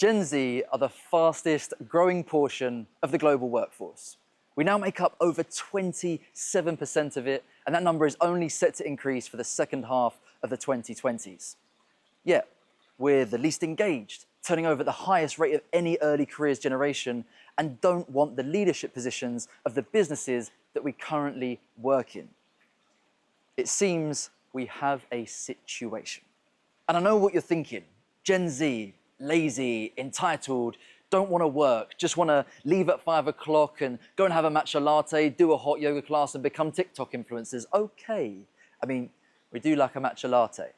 Gen Z are the fastest growing portion of the global workforce. We now make up over 27% of it, and that number is only set to increase for the second half of the 2020s. Yet, we're the least engaged, turning over the highest rate of any early careers generation, and don't want the leadership positions of the businesses that we currently work in. It seems we have a situation. And I know what you're thinking. Gen Z, lazy, entitled, don't want to work, just want to leave at 5 o'clock and go and have a matcha latte, do a hot yoga class and become TikTok influencers. Okay. I mean, we do like a matcha latte.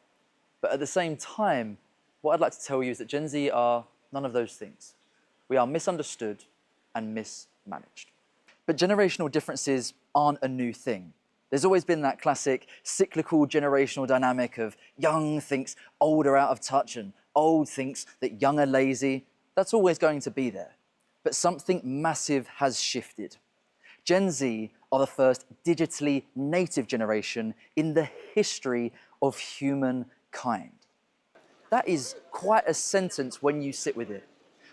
But at the same time, what I'd like to tell you is that Gen Z are none of those things. We are misunderstood and mismanaged. But generational differences aren't a new thing. There's always been that classic cyclical generational dynamic of young thinks old are out of touch and old thinks that young are lazy. That's always going to be there. But something massive has shifted. Gen Z are the first digitally native generation in the history of humankind. That is quite a sentence when you sit with it.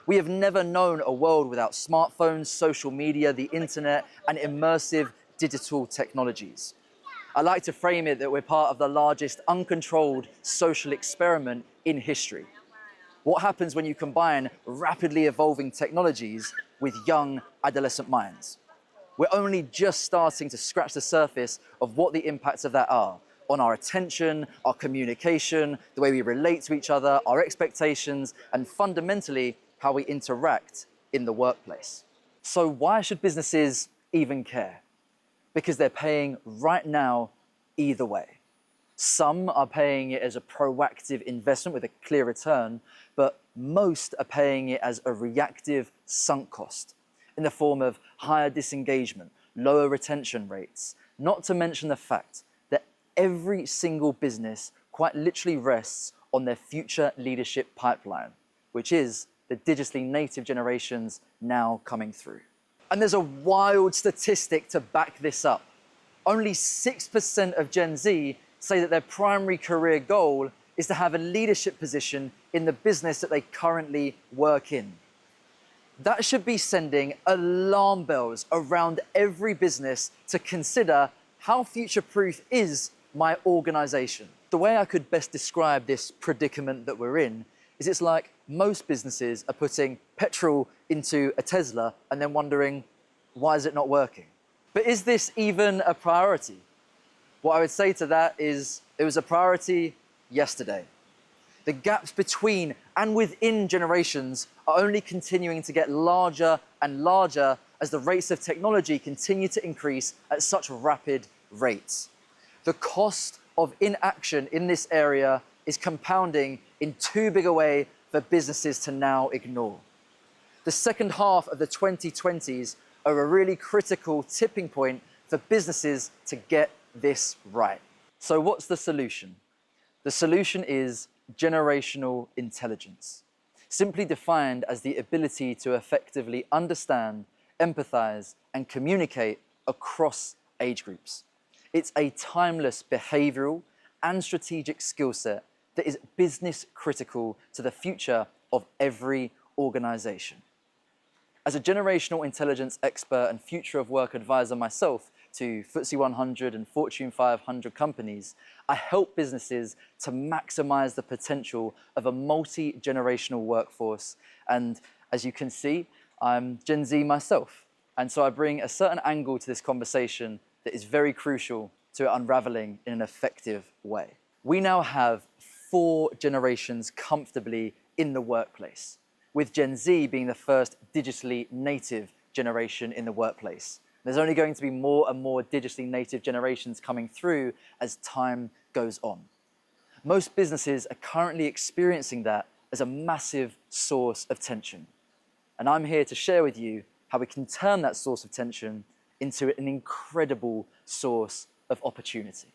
We have never known a world without smartphones, social media, the internet, and immersive digital technologies. I like to frame it that we're part of the largest uncontrolled social experiment in history. What happens when you combine rapidly evolving technologies with young adolescent minds? We're only just starting to scratch the surface of what the impacts of that are on our attention, our communication, the way we relate to each other, our expectations, and fundamentally, how we interact in the workplace. So why should businesses even care? Because they're paying right now either way. Some are paying it as a proactive investment with a clear return, but most are paying it as a reactive sunk cost in the form of higher disengagement, lower retention rates, not to mention the fact that every single business quite literally rests on their future leadership pipeline, which is the digitally native generations now coming through. And there's a wild statistic to back this up. Only 6% of Gen Z say that their primary career goal is to have a leadership position in the business that they currently work in. That should be sending alarm bells around every business to consider how future-proof is my organization. The way I could best describe this predicament that we're in is it's like most businesses are putting petrol into a Tesla and then wondering, why is it not working? But is this even a priority? What I would say to that is it was a priority yesterday. The gaps between and within generations are only continuing to get larger and larger as the rates of technology continue to increase at such rapid rates. The cost of inaction in this area is compounding in too big a way for businesses to now ignore. The second half of the 2020s are a really critical tipping point for businesses to get this right. So what's the solution? The solution is generational intelligence, simply defined as the ability to effectively understand, empathize, and communicate across age groups. It's a timeless behavioral and strategic skill set that is business critical to the future of every organization. As a generational intelligence expert and future of work advisor myself to FTSE 100 and Fortune 500 companies, I help businesses to maximize the potential of a multi-generational workforce. And as you can see, I'm Gen Z myself. And so I bring a certain angle to this conversation that is very crucial to it unraveling in an effective way. We now have 4 generations comfortably in the workplace, with Gen Z being the first digitally native generation in the workplace. There's only going to be more and more digitally native generations coming through as time goes on. Most businesses are currently experiencing that as a massive source of tension. And I'm here to share with you how we can turn that source of tension into an incredible source of opportunity.